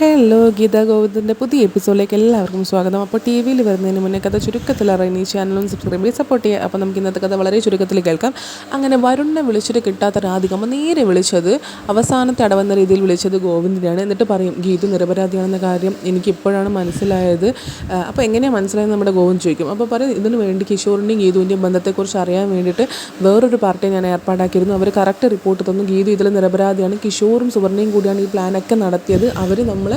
Hello, Gita ഗോവിന്ദൻ്റെ പുതിയ എപ്പിസോഡിലേക്ക് എല്ലാവർക്കും സ്വാഗതം. അപ്പോൾ ടി വിയിൽ വരുന്നതിന് മുന്നേ കഥ ചുരുക്കത്തിൽ അറിയാൻ ഈ ചാനലും സബ്സ്ക്രൈബ് ചെയ്ത് സപ്പോർട്ട് ചെയ്യുക. അപ്പോൾ നമുക്ക് ഇന്നത്തെ കഥ വളരെ ചുരുക്കത്തിൽ കേൾക്കാം. അങ്ങനെ വരുണിനെ വിളിച്ചിട്ട് കിട്ടാത്ത രാധികമ്മ നേരെ വിളിച്ചത് അവസാനത്തെ അടവെന്ന രീതിയിൽ വിളിച്ചത് ഗോവിന്ദനെയാണ്. എന്നിട്ട് പറയും, ഗീതു നിരപരാധിയാണെന്ന കാര്യം എനിക്കിപ്പോഴാണ് മനസ്സിലായത്. അപ്പോൾ എങ്ങനെയാണ് മനസ്സിലായത് നമ്മുടെ ഗോവിന്ദ് ചോദിക്കും. അപ്പോൾ പറയും, ഇതിനു വേണ്ടി കിഷോറിൻ്റെയും ഗീതുവിൻ്റെയും ബന്ധത്തെക്കുറിച്ച് അറിയാൻ വേണ്ടിയിട്ട് വേറൊരു പാർട്ടിയെ ഞാൻ ഏർപ്പാടാക്കിയിരുന്നു. അവർ കറക്റ്റ് റിപ്പോർട്ട് തന്നു, ഗീതു ഇതിൽ നിരപരാധിയാണ്, കിഷോറും സുവർണയും കൂടിയാണ് ഈ പ്ലാനൊക്കെ നടത്തിയത്. അവർ നമ്മളെ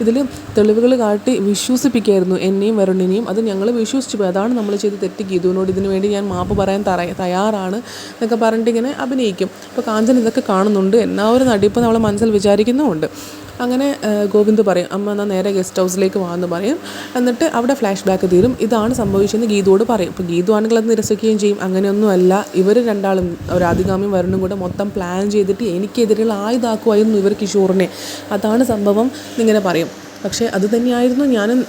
ഇതിൽ തെളിവുകൾ കാട്ടി വിശ്വസിപ്പിക്കുകയായിരുന്നു, എന്നെയും വരുണിനെയും. അത് ഞങ്ങൾ വിശ്വസിച്ചു പോയി. അതാണ് നമ്മൾ ചെയ്ത് തെറ്റ്. ഗീതുവിനോട് ഇതിനു വേണ്ടി ഞാൻ മാപ്പ് പറയാൻ തയ്യാറാണ് എന്നൊക്കെ പറഞ്ഞിട്ട് ഇങ്ങനെ അഭിനയിക്കും. അപ്പോൾ കാഞ്ചൻ ഇതൊക്കെ കാണുന്നുണ്ട്, എന്നാ ഒരു നടിപ്പ് നമ്മളെ മനസ്സിൽ വിചാരിക്കുന്നുമുണ്ട്. അങ്ങനെ ഗോവിന്ദ് പറയും, അമ്മ എന്നാൽ നേരെ ഗസ്റ്റ് ഹൗസിലേക്ക് വന്ന് പറയും. എന്നിട്ട് അവിടെ ഫ്ലാഷ് ബാക്ക് തീരും. ഇതാണ് സംഭവിച്ചതെന്ന് ഗീതുവോട് പറയും. അപ്പോൾ ഗീതു ആണെങ്കിൽ അത് നിരസിക്കുകയും ചെയ്യും. അങ്ങനെയൊന്നുമല്ല, ഇവർ രണ്ടാളും രാധികാമ്മയും വരുണും കൂടെ മൊത്തം പ്ലാൻ ചെയ്തിട്ട് എനിക്കെതിരെയുള്ള ആയുധാക്കുമായിരുന്നു ഇവർ കിഷോറിനെ. അതാണ് സംഭവം എന്നിങ്ങനെ പറയും. പക്ഷേ അത് തന്നെയായിരുന്നു ഞാനും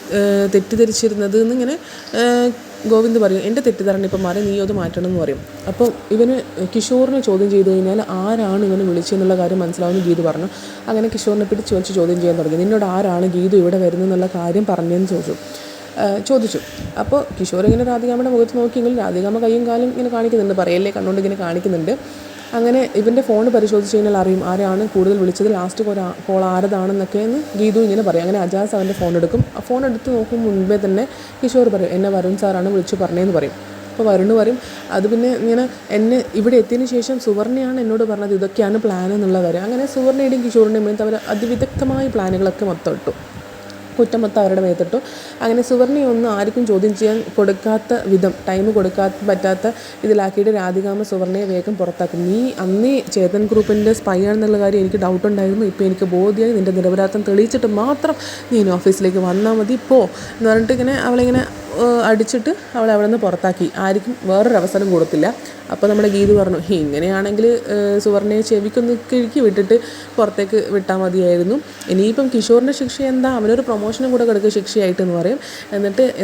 തെറ്റിദ്ധരിച്ചിരുന്നത് എന്നിങ്ങനെ ഗോവിന്ദ് പറയും. എൻ്റെ തെറ്റിദ്ധാരണ ഇപ്പം മാറി, നീ അത് മാറ്റണം എന്ന് പറയും. അപ്പോൾ ഇവന് കിഷോറിനെ ചോദ്യം ചെയ്ത് കഴിഞ്ഞാൽ ആരാണ് ഇവന് വിളിച്ചെന്നുള്ള കാര്യം മനസ്സിലാവുമെന്ന് ഗീതു പറഞ്ഞു. അങ്ങനെ കിഷോറിനെ പിടിച്ച് വെച്ച് ചോദ്യം ചെയ്യാൻ തുടങ്ങി. നിന്നോട് ആരാണ് ഗീതു ഇവിടെ വരുന്നതെന്നുള്ള കാര്യം പറഞ്ഞതെന്ന് ചോദിച്ചു. അപ്പോൾ കിഷോർ ഇങ്ങനെ രാധികാമ്മയുടെ മുഖത്ത് നോക്കിയെങ്കിലും രാധികാമ്മ കയ്യും കാലും ഇങ്ങനെ കാണിക്കുന്നുണ്ട്, പറയല്ലേ കണ്ണുകൊണ്ട് ഇങ്ങനെ കാണിക്കുന്നുണ്ട്. അങ്ങനെ ഇവൻ്റെ ഫോൺ പരിശോധിച്ച് കഴിഞ്ഞാൽ അറിയും ആരാണ് കൂടുതൽ വിളിച്ചത്, ലാസ്റ്റ് കോൾ ആരതാണെന്നൊക്കെ എന്ന് ഗീതു ഇങ്ങനെ പറയും. അങ്ങനെ അജാസ് അവൻ്റെ ഫോൺ എടുക്കും. ആ ഫോൺ എടുത്ത് നോക്കും മുൻപേ തന്നെ കിഷോർ പറയും, എന്നെ വരുൺ സാറാണ് വിളിച്ചു പറഞ്ഞതെന്ന് പറയും. അപ്പോൾ വരുണ് പറയും, അത് പിന്നെ ഇങ്ങനെ എന്നെ ഇവിടെ എത്തിയതിന് ശേഷം സുവർണയാണ് എന്നോട് പറഞ്ഞത് ഇതൊക്കെയാണ് പ്ലാൻ എന്നുള്ള കാര്യം. അങ്ങനെ സുവർണയുടെയും കിഷോറിൻ്റെയും മേത്ത് അവർ അതിവിദഗ്ധമായ പ്ലാനുകളൊക്കെ മൊത്തം ഇട്ടു. കുറ്റം മൊത്തം അവരുടെ മേത്തിട്ടു. അങ്ങനെ സുവർണയൊന്നും ആർക്കും ചോദ്യം ചെയ്യാൻ കൊടുക്കാത്ത വിധം, ടൈം കൊടുക്കാൻ പറ്റാത്ത ഇതിലാക്കിയിട്ട് രാധികാമ്മ സുവർണയെ വേഗം പുറത്താക്കും. നീ അന്നേ ചേതൻ ഗ്രൂപ്പിൻ്റെ സ്പൈ ആണെന്നുള്ള കാര്യം എനിക്ക് ഡൗട്ട് ഉണ്ടായിരുന്നു. ഇപ്പോൾ എനിക്ക് ബോധ്യമായി. നിൻ്റെ നിരപരാധിത്വം തെളിയിച്ചിട്ട് മാത്രം നീ ഇനി ഓഫീസിലേക്ക് വന്നാൽ മതി പോ എന്ന് പറഞ്ഞിട്ട് ഇങ്ങനെ അവളിങ്ങനെ അടിച്ചിട്ട് അവളെ അവിടെ നിന്ന് പുറത്താക്കി. ആർക്കും വേറൊരു അവസരം കൊടുത്തില്ല. അപ്പോൾ നമ്മുടെ ഗീതു പറഞ്ഞു, ഇങ്ങനെയാണെങ്കിൽ സുവർണയെ ചെവിക്കൊന്ന് കിഴുക്കി വിട്ടിട്ട് പുറത്തേക്ക് വിട്ടാൽ മതിയായിരുന്നു. ഇനിയിപ്പം കിഷോറിൻ്റെ ശിക്ഷ എന്താ, അവനൊരു പ്രൊമോഷനും കൂടെ കിടക്കുക ശിക്ഷയായിട്ടെന്ന് പറയും.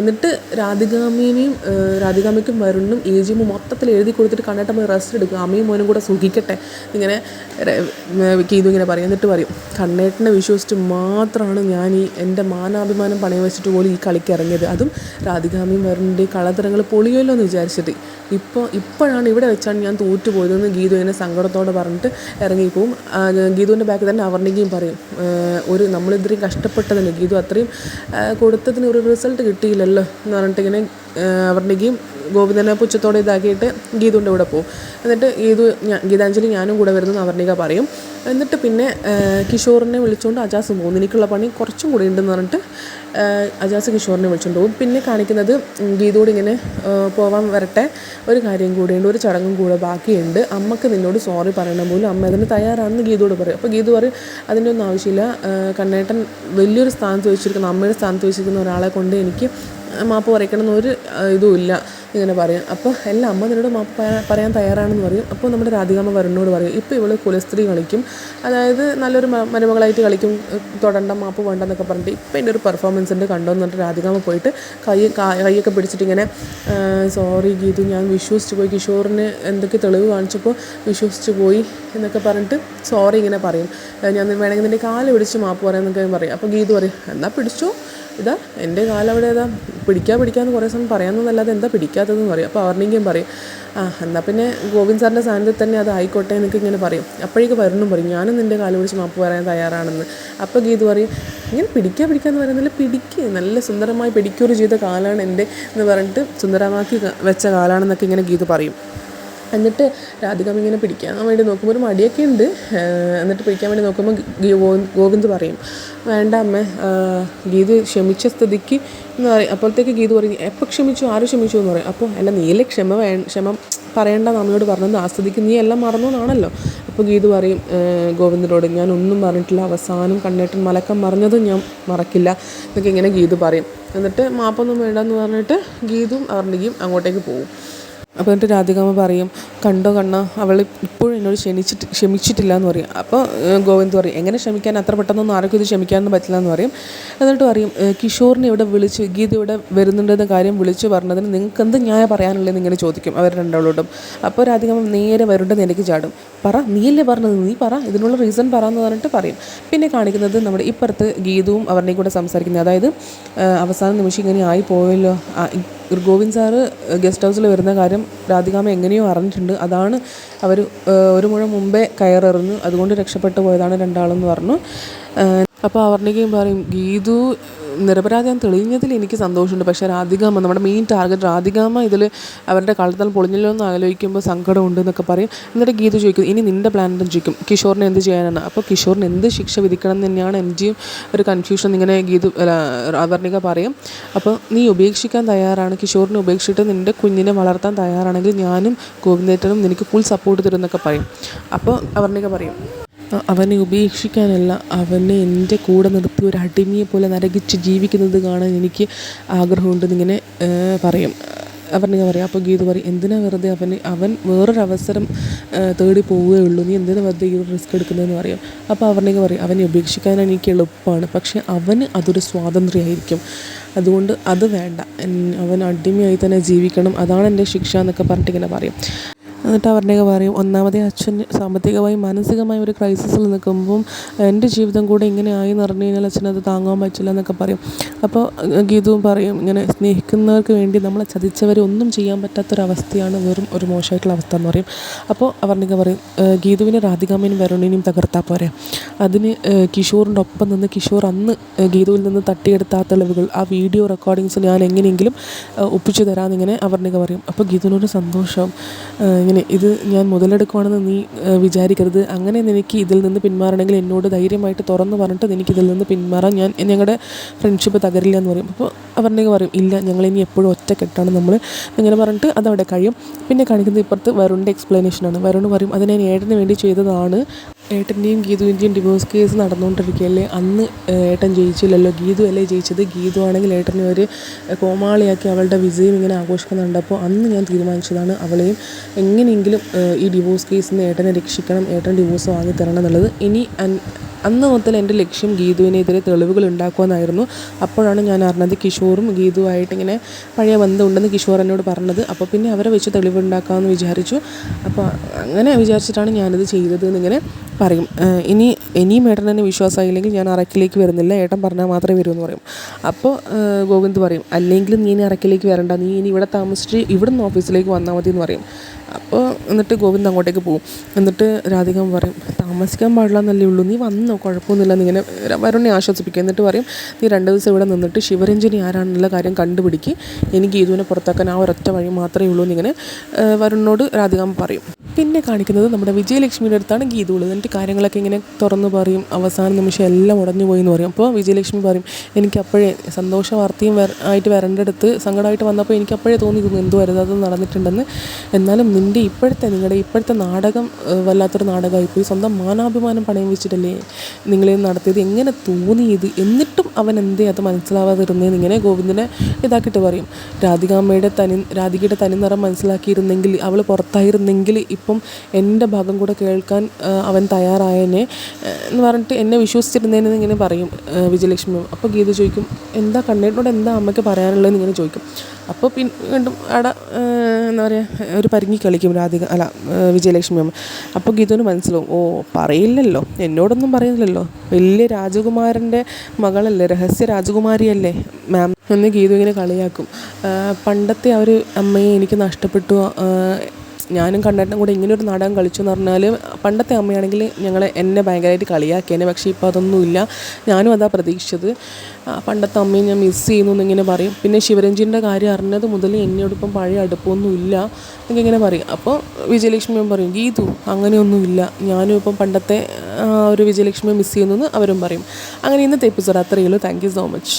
എന്നിട്ട് രാധികാമ്മയ്ക്കും വരുണും ഏജിയും മൊത്തത്തിൽ എഴുതി കൊടുത്തിട്ട് കണ്ടിട്ട് പോയി റെസ്റ്റ് എടുക്കുക, അമ്മയും മോനും കൂടെ സുഖിക്കട്ടെ ഇങ്ങനെ ഗീതു ഇങ്ങനെ പറയും. എന്നിട്ട് പറയും, കണ്ണേട്ടനെ വിശ്വസിച്ച് മാത്രമാണ് ഞാൻ എൻ്റെ മാനാഭിമാനം പണയം വെച്ചിട്ട് പോലും ഈ കളിക്ക് ഇറങ്ങിയത്. അതും രാധികാമ്മയും വരുണിൻ്റെ കളത്തരങ്ങൾ പൊളിയല്ലോ എന്ന് വിചാരിച്ചിട്ട്. ഇപ്പോഴാണ് ഇവിടെ വെച്ചാണ് ഞാൻ തോറ്റുപോയതെന്ന് ഗീതു എന്നെ സങ്കടത്തോടെ പറഞ്ഞിട്ട് ഇറങ്ങിപ്പോവും. ഗീതുവിൻ്റെ ബാക്കിൽ തന്നെ അവർണികയും പറയും, നമ്മളിത്രയും കഷ്ടപ്പെട്ടതിന് ഗീതു അത്രയും കൊടുത്തതിന് ഒരു റിസൾട്ട് കിട്ടിയില്ലല്ലോ എന്ന് പറഞ്ഞിട്ട് ഇങ്ങനെ അവർണികയും ഗോവിന്ദനെ പുച്ഛത്തോടെ ഇതാക്കിയിട്ട് ഗീതുവിൻ്റെ കൂടെ പോകും. എന്നിട്ട് ഗീതാഞ്ജലി ഞാനും കൂടെ വരുന്നു അവർണിക പറയും. എന്നിട്ട് പിന്നെ കിഷോറിനെ വിളിച്ചുകൊണ്ട് അജാസ് പോകും. എനിക്കുള്ള പണി കുറച്ചും കൂടി ഉണ്ടെന്ന് പറഞ്ഞിട്ട് അജാസ് കിഷോറിനെ വിളിച്ചുകൊണ്ട് പോകും. പിന്നെ കാണിക്കുന്നത് ഗീതയോട് ഇങ്ങനെ പോവാൻ വരട്ടെ, ഒരു കാര്യം കൂടെയുണ്ട്, ഒരു ചടങ്ങും കൂടെ ബാക്കിയുണ്ട്, അമ്മക്ക് നിന്നോട് സോറി പറയണം പോലും അമ്മ അതിന് തയ്യാറാണെന്ന് ഗീതയോട് പറയും. അപ്പോൾ ഗീതു പറയും, അതിൻ്റെ ഒന്നും ആവശ്യമില്ല, കണ്ണേട്ടൻ വലിയൊരു സ്ഥാനത്ത് വെച്ചിരിക്കുന്ന, അമ്മയുടെ സ്ഥാനത്ത് വെച്ചിരിക്കുന്ന ഒരാളെ കൊണ്ട് എനിക്ക് മാപ്പ് പറയിക്കണം എന്നൊരു ഇതുമില്ല ഇങ്ങനെ പറയും. അപ്പോൾ എല്ലാം അമ്മ നിന്നോട് മാപ്പ് പറയാൻ തയ്യാറാണെന്ന് പറയും. അപ്പോൾ നമ്മുടെ രാധികാമ്മ വരുണിനോട് പറയും, ഇപ്പോൾ ഇവൾ കുലസ്ത്രീ കളിക്കും, അതായത് നല്ലൊരു മരുമകളായിട്ട് കളിക്കും, തൊടണ്ട മാപ്പ് വേണ്ടെന്നൊക്കെ പറഞ്ഞിട്ട് ഇപ്പം എൻ്റെ ഒരു പെർഫോമൻസ് ഉണ്ട് കണ്ടോ എന്ന് പറഞ്ഞിട്ട് രാധികാമ്മ പോയിട്ട് കൈയൊക്കെ പിടിച്ചിട്ട് ഇങ്ങനെ, സോറി ഗീതു, ഞാൻ വിശ്വസിച്ച് പോയി, കിഷോറിന് എന്തൊക്കെ തെളിവ് കാണിച്ചപ്പോൾ വിശ്വസിച്ച് പോയി എന്നൊക്കെ പറഞ്ഞിട്ട് സോറി ഇങ്ങനെ പറയും. ഞാൻ വേണമെങ്കിൽ നിൻ്റെ കാല് പിടിച്ച് മാപ്പ് പറയാമെന്നൊക്കെ പറയും. അപ്പോൾ ഗീതു പറയും, എന്നാൽ പിടിച്ചോ, ഇതാ എൻ്റെ കാലം അവിടെ ഏതാ പിടിക്കാമെന്ന് കുറേ സമയം പറയാമെന്നല്ലാതെ എന്താ പിടിക്കാത്തതെന്ന് പറയും. അപ്പോൾ അവർണികയും പറയും, എന്നാൽ പിന്നെ ഗോവിന്ദ് സാറിൻ്റെ സാന്നിധ്യത്തിൽ തന്നെ അത് ആയിക്കോട്ടെ എന്നൊക്കെ ഇങ്ങനെ പറയും. അപ്പോഴേക്ക് വരുണും പറയും, ഞാനും നിൻ്റെ കാല് പിടിച്ച് മാപ്പ് പറയാൻ തയ്യാറാണെന്ന്. അപ്പോൾ ഗീതു പറയും, ഇങ്ങനെ പിടിക്കാന്ന് പറയുന്നില്ല, നല്ല സുന്ദരമായി പെഡിക്യൂർ ചെയ്ത കാലാണ് എൻ്റെ എന്ന് പറഞ്ഞിട്ട് സുന്ദരമാക്കി വെച്ച കാലാണെന്നൊക്കെ ഇങ്ങനെ ഗീതു പറയും. എന്നിട്ട് രാധികാമ്മ ഇങ്ങനെ പിടിക്കാൻ വേണ്ടി നോക്കുമ്പോൾ ഒരു മടിയൊക്കെ ഉണ്ട്. എന്നിട്ട് പിടിക്കാൻ വേണ്ടി നോക്കുമ്പോൾ ഗോവിന്ദ് പറയും, വേണ്ട അമ്മ, ഗീതു ക്ഷമിച്ച സ്ഥിതിക്ക് എന്ന് പറയും. അപ്പോഴത്തേക്ക് ഗീതു പറയും, എപ്പോൾ ക്ഷമിച്ചു, ആരും ക്ഷമിച്ചു എന്ന് പറയും. അപ്പോൾ അല്ല, നീയല്ലേ ക്ഷമ പറയേണ്ട അമ്മയോട് പറഞ്ഞത്, ആ സ്ഥിതിക്ക് നീ എല്ലാം മറന്നു എന്നാണല്ലോ. അപ്പോൾ ഗീതു പറയും ഗോവിന്ദനോട്, ഞാൻ ഒന്നും പറഞ്ഞിട്ടില്ല, അവസാനം കണ്ണേട്ടൻ മലക്കം മറിഞ്ഞതും ഞാൻ മറക്കില്ല എന്നൊക്കെ ഇങ്ങനെ ഗീതു പറയും. എന്നിട്ട് മാപ്പൊന്നും വേണ്ടെന്ന് പറഞ്ഞിട്ട് ഗീതുവും അവർണികയും അങ്ങോട്ടേക്ക് പോകും. അപ്പോൾ എന്നിട്ട് രാധികാമ്മ പറയും, കണ്ടോ കണ്ണ, അവൾ ഇപ്പോഴും എന്നോട് ക്ഷമിച്ചിട്ടില്ല എന്ന് പറയും. അപ്പോൾ ഗോവിന്ദ് പറയും, എങ്ങനെ ക്ഷമിക്കാൻ, അത്ര പെട്ടെന്നൊന്നും ആർക്കും ഇത് ക്ഷമിക്കാനൊന്നും പറ്റില്ല എന്ന് പറയും. എന്നിട്ട് പറയും, കിഷോറിനെ ഇവിടെ വിളിച്ച്, ഗീത ഇവിടെ വരുന്നുണ്ടെന്ന കാര്യം വിളിച്ച് പറഞ്ഞതിന് നിങ്ങൾക്ക് എന്ത് ന്യായം പറയാനുള്ളതെന്ന് ഇങ്ങനെ ചോദിക്കും അവർ രണ്ടാളോടും. അപ്പോൾ രാധികാമ്മ നേരെ വരുണ്ടെന്ന് എനിക്ക് ചാടും, പറ, നീയല്ലേ പറഞ്ഞത്, നീ പറ, ഇതിനുള്ള റീസൺ പറ എന്ന് പറഞ്ഞിട്ട് പറയും. പിന്നെ കാണിക്കുന്നത് നമ്മുടെ ഇപ്പുറത്ത് ഗീതവും അവരുടെയും കൂടെ സംസാരിക്കുന്നത്. അതായത് അവസാന നിമിഷം ഇങ്ങനെ ആയി പോയല്ലോ, ഗോവിന്ദ് സാറ് ഗസ്റ്റ് ഹൗസിൽ വരുന്ന കാര്യം രാധികാമ്മ എങ്ങനെയോ അറിഞ്ഞിട്ടുണ്ട്, അതാണ് അവർ ഒരു മുഴം മുമ്പേ കയറെറിഞ്ഞു, അതുകൊണ്ട് രക്ഷപ്പെട്ടു പോയതാണ് രണ്ടാളെന്ന് പറഞ്ഞു. അപ്പോൾ അവർണികയും പറയും, ഗീതു നിരപരാധിയാൻ തെളിഞ്ഞതിൽ എനിക്ക് സന്തോഷമുണ്ട്, പക്ഷേ രാധികാമ്മ, നമ്മുടെ മെയിൻ ടാർഗറ്റ് രാധികാമ്മ ഇതിൽ അവരുടെ കളത്താൽ പൊളിഞ്ഞല്ലോ എന്ന് ആലോചിക്കുമ്പോൾ സങ്കടമുണ്ട് എന്നൊക്കെ പറയും. എന്നിട്ട് ഗീതു ചോദിക്കും, ഇനി നിൻ്റെ പ്ലാൻ എന്തെന്ന് ചോദിക്കും, കിഷോറിനെ എന്ത് ചെയ്യാനാണ്. അപ്പോൾ കിഷോറിന് എന്ത് ശിക്ഷ വിധിക്കണം എന്ന് തന്നെയാണ് എൻ്റെയും ഒരു കൺഫ്യൂഷൻ. ഇങ്ങനെ അവർണിക പറയും. അപ്പോൾ നീ ഉപേക്ഷിക്കാൻ തയ്യാറാണ്, കിഷോറിനെ ഉപേക്ഷിച്ചിട്ട് നിൻ്റെ കുഞ്ഞിനെ വളർത്താൻ തയ്യാറാണെങ്കിൽ ഞാനും ഗോവിന്ദേട്ടനും നിനക്ക് ഫുൾ സപ്പോർട്ട് തരും എന്നൊക്കെ പറയും. അപ്പോൾ അവർണിക പറയും, അവനെ ഉപേക്ഷിക്കാനല്ല, അവനെ എൻ്റെ കൂടെ നിർത്തി ഒരു അടിമയെ പോലെ നരകിച്ച് ജീവിക്കുന്നത് കാണാൻ എനിക്ക് ആഗ്രഹമുണ്ടെന്നിങ്ങനെ പറയും. അവർണിക പറയും. അപ്പോൾ ഗീതു പറയും, എന്തിനാ വെറുതെ അവൻ വേറൊരവസരം തേടി പോവുകയുള്ളൂ, നീ എന്തിനാ വെറുതെ ഈ ഒരു റിസ്ക് എടുക്കുന്നതെന്ന് പറയും. അപ്പോൾ അവർണിക പറയും, അവനെ ഉപേക്ഷിക്കാൻ എനിക്ക് എളുപ്പമാണ്, പക്ഷേ അവന് അതൊരു സ്വാതന്ത്ര്യമായിരിക്കും, അതുകൊണ്ട് അത് വേണ്ട, അവൻ അടിമയായി തന്നെ ജീവിക്കണം, അതാണ് എൻ്റെ ശിക്ഷ എന്നൊക്കെ പറഞ്ഞിട്ട് ഇങ്ങനെ പറയും. എന്നിട്ട് അവർണിക പറയും, ഒന്നാമതേ അച്ഛൻ സാമ്പത്തികമായും മാനസികമായും ഒരു ക്രൈസിസിൽ നിൽക്കുമ്പം എൻ്റെ ജീവിതം കൂടെ ഇങ്ങനെ ആയി എന്ന് പറഞ്ഞു കഴിഞ്ഞാൽ അച്ഛനത് താങ്ങാൻ പറ്റില്ല എന്നൊക്കെ പറയും. അപ്പോൾ ഗീതുവും പറയും, ഇങ്ങനെ സ്നേഹിക്കുന്നവർക്ക് വേണ്ടി നമ്മളെ ചതിച്ചവരെ ഒന്നും ചെയ്യാൻ പറ്റാത്തൊരവസ്ഥയാണ് വെറും ഒരു മോശമായിട്ടുള്ള അവസ്ഥ എന്ന് പറയും. അപ്പോൾ അവർണിക പറയും, ഗീതുവിനെ രാധികാമ്മയും വരുണിനെയും തകർത്താൽ പോരെ, അതിന് കിഷോറിൻ്റെ ഒപ്പം നിന്ന് കിഷോർ അന്ന് ഗീതുവിൽ നിന്ന് തട്ടിയെടുത്ത ആ തെളിവുകൾ, ആ വീഡിയോ റെക്കോർഡിങ്സ് ഞാൻ എങ്ങനെയെങ്കിലും ഒപ്പിച്ചു തരാമെന്നിങ്ങനെ അവർണിക പറയും. അപ്പോൾ ഗീതുവിനൊരു സന്തോഷം, ഇങ്ങനെ ഇത് ഞാൻ മുതലെടുക്കുവാണെന്ന് നീ വിചാരിക്കരുത്, അങ്ങനെ നിനക്ക് ഇതിൽ നിന്ന് പിന്മാറണമെങ്കിൽ എന്നോട് ധൈര്യമായിട്ട് തുറന്ന് പറഞ്ഞിട്ട് എനിക്കിതിൽ നിന്ന് പിന്മാറാൻ, ഞങ്ങളുടെ ഫ്രണ്ട്ഷിപ്പ് തകരില്ല എന്ന് പറയും. അപ്പോൾ അവർണിക പറയും, ഇല്ല, ഞങ്ങളിനി എപ്പോഴും ഒറ്റക്കെട്ടാണ് നമ്മൾ, ഇങ്ങനെ പറഞ്ഞിട്ട് അതവിടെ കഴിയും. പിന്നെ കാണിക്കുന്നത് ഇപ്പുറത്ത് വരുണിൻ്റെ എക്സ്പ്ലനേഷനാണ്. വരുൺ പറയും, അത് ഞാൻ ഏട്ടന് വേണ്ടി ചെയ്തതാണ്, ഏട്ടൻ്റെയും ഗീതുവിൻ്റെയും ഡിവോഴ്സ് കേസ് നടന്നുകൊണ്ടിരിക്കുകയല്ലേ, അന്ന് ഏട്ടൻ ജയിച്ചില്ലല്ലോ, ഗീതു അല്ലേ ജയിച്ചത്, ഗീതു ആണെങ്കിൽ ഏട്ടനെ ഒരു കോമാളിയാക്കി അവളുടെ വിജയം ഇങ്ങനെ ആഘോഷിക്കുന്നുണ്ട്, അപ്പോൾ അന്ന് ഞാൻ തീരുമാനിച്ചതാണ് അവളെയും എങ്ങനെയെങ്കിലും ഈ ഡിവോഴ്സ് കേസിൽ നിന്ന് ഏട്ടനെ രക്ഷിക്കണം, ഏട്ടൻ ഡിവോഴ്സ് വാങ്ങിത്തരണം എന്നുള്ളത്. ഇനി അന്ന് മുതൽ എൻ്റെ ലക്ഷ്യം ഗീതുവിനെതിരെ തെളിവുകൾ ഉണ്ടാക്കുമെന്നായിരുന്നു. അപ്പോഴാണ് ഞാൻ അറിഞ്ഞത് കിഷോറും ഗീതുവായിട്ട് ഇങ്ങനെ പഴയ ബന്ധമുണ്ടെന്ന് കിഷോർ എന്നോട് പറഞ്ഞത്. അപ്പോൾ പിന്നെ അവരെ വെച്ച് തെളിവുണ്ടാക്കാമെന്ന് വിചാരിച്ചു. അപ്പോൾ അങ്ങനെ വിചാരിച്ചിട്ടാണ് ഞാനിത് ചെയ്തത് എന്നിങ്ങനെ പറയും. ഇനിയും ഏട്ടൻ തന്നെ വിശ്വാസമായില്ലെങ്കിൽ ഞാൻ അറക്കിലേക്ക് വരുന്നില്ല, ഏട്ടൻ പറഞ്ഞാൽ മാത്രമേ വരൂ എന്ന് പറയും. അപ്പോൾ ഗോവിന്ദ് പറയും, അല്ലെങ്കിൽ നീ ഇനി അറക്കിലേക്ക് വരണ്ട, നീ ഇനി ഇവിടെ താമസിച്ച് ഇവിടുന്ന് ഓഫീസിലേക്ക് വന്നാൽ മതി എന്ന് പറയും. അപ്പോൾ എന്നിട്ട് ഗോവിന്ദ് അങ്ങോട്ടേക്ക് പോകും. എന്നിട്ട് രാധികാമ്മ പറയും, താമസിക്കാൻ പാടില്ല എന്നല്ലേ ഉള്ളൂ, നീ വന്നോ, കുഴപ്പമൊന്നുമില്ല എന്നിങ്ങനെ വരുണിനെ ആശ്വസിപ്പിക്കുക. എന്നിട്ട് പറയും, നീ 2 ദിവസം ഇവിടെ നിന്നിട്ട് ശിവരഞ്ജനി ആരാണെന്നുള്ള കാര്യം കണ്ടുപിടിക്കുക, എനിക്ക് ഗീതുവിനെ പുറത്താക്കാൻ ആ ഒരൊറ്റ വഴി മാത്രമേ ഉള്ളൂ എന്നിങ്ങനെ വരുണിനോട് രാധികാമ്മ പറയും. പിന്നെ കാണിക്കുന്നത് നമ്മുടെ വിജയലക്ഷ്മിയുടെ അടുത്താണ് ഗീതു ഉള്ളത്. എന്നിട്ട് കാര്യങ്ങളൊക്കെ ഇങ്ങനെ തുറന്ന് പറയും, അവസാന നിമിഷം എല്ലാം ഉടഞ്ഞു പോയി എന്ന് പറയും. അപ്പോൾ വിജയലക്ഷ്മി പറയും, എനിക്കപ്പോഴേ സന്തോഷ വാർത്തയും ആയിട്ട് വരേണ്ടടുത്ത് സങ്കടമായിട്ട് വന്നപ്പോൾ എനിക്കപ്പോഴേ തോന്നിയിരുന്നു എന്തോ അരുതാതെ നടന്നിട്ടുണ്ടെന്ന്. എന്നാലും നിങ്ങളുടെ ഇപ്പോഴത്തെ നാടകം വല്ലാത്തൊരു നാടകമായിപ്പോയി, സ്വന്തം മാനാഭിമാനം പണയം വെച്ചിട്ടല്ലേ നിങ്ങളെ നടത്തിയത്, എങ്ങനെ തോന്നിയത്, എന്നിട്ടും അവൻ എന്തേ അത് മനസ്സിലാവാതിരുന്നതെന്ന് ഇങ്ങനെ ഗോവിന്ദനെ ഇതാക്കിയിട്ട് പറയും. രാധികയുടെ തനിനിറം മനസ്സിലാക്കിയിരുന്നെങ്കിൽ, അവൾ പുറത്തായിരുന്നെങ്കിൽ ഇപ്പം എൻ്റെ ഭാഗം കൂടെ കേൾക്കാൻ അവൻ തയ്യാറായനെ എന്ന് പറഞ്ഞിട്ട് എന്നെ വിശ്വസിച്ചിരുന്നതെന്ന് ഇങ്ങനെ പറയും വിജയലക്ഷ്മി. അപ്പോൾ ഗീത ചോദിക്കും, എന്താ കണ്ണേട്ടനോട് എന്താ അമ്മയ്ക്ക് പറയാനുള്ളതെന്ന് ഇങ്ങനെ ചോദിക്കും. അപ്പോൾ വീണ്ടും അവിടെ എന്താ പറയുക, ഒരു പരിങ്ങി കളിക്കും വിജയലക്ഷ്മി അമ്മ. അപ്പോൾ ഗീതുവിന് മനസ്സിലാവും, ഓ പറയില്ലല്ലോ, എന്നോടൊന്നും പറയുന്നില്ലല്ലോ, വലിയ രാജകുമാരൻ്റെ മകളല്ലേ, രഹസ്യ രാജകുമാരിയല്ലേ മാം എന്ന് ഗീതു ഇങ്ങനെ കളിയാക്കും. പണ്ടത്തെ ആ ഒരു അമ്മയെ എനിക്ക് നഷ്ടപ്പെട്ടു, ഞാനും കണ്ണേട്ടനും കൂടെ ഇങ്ങനൊരു നാടകം കളിച്ചു എന്ന് പറഞ്ഞാൽ പണ്ടത്തെ അമ്മയാണെങ്കിൽ എന്നെ ഭയങ്കരമായിട്ട് കളിയാക്കിയേനെ. പക്ഷേ ഇപ്പോൾ അതൊന്നുമില്ല, ഞാനും അതാ പ്രതീക്ഷിച്ചത്, പണ്ടത്തെ അമ്മയെ ഞാൻ മിസ് ചെയ്യുന്നു എന്നിങ്ങനെ പറയും. പിന്നെ ശിവരഞ്ജിൻ്റെ കാര്യം അറിഞ്ഞത് മുതൽ എന്നോടൊപ്പം പഴയ അടുപ്പമൊന്നുമില്ല എന്നിങ്ങനെ പറയും. അപ്പോൾ വിജയലക്ഷ്മിയും പറയും, ഗീതു അങ്ങനെയൊന്നുമില്ല, ഞാനും ഇപ്പം പണ്ടത്തെ ഒരു വിജയലക്ഷ്മിയെ മിസ് ചെയ്യുന്നു എന്ന് അവരും പറയും. അങ്ങനെ ഇന്നത്തെ എപ്പിസോഡ് അത്രയേ ഉള്ളൂ. Thank you so much.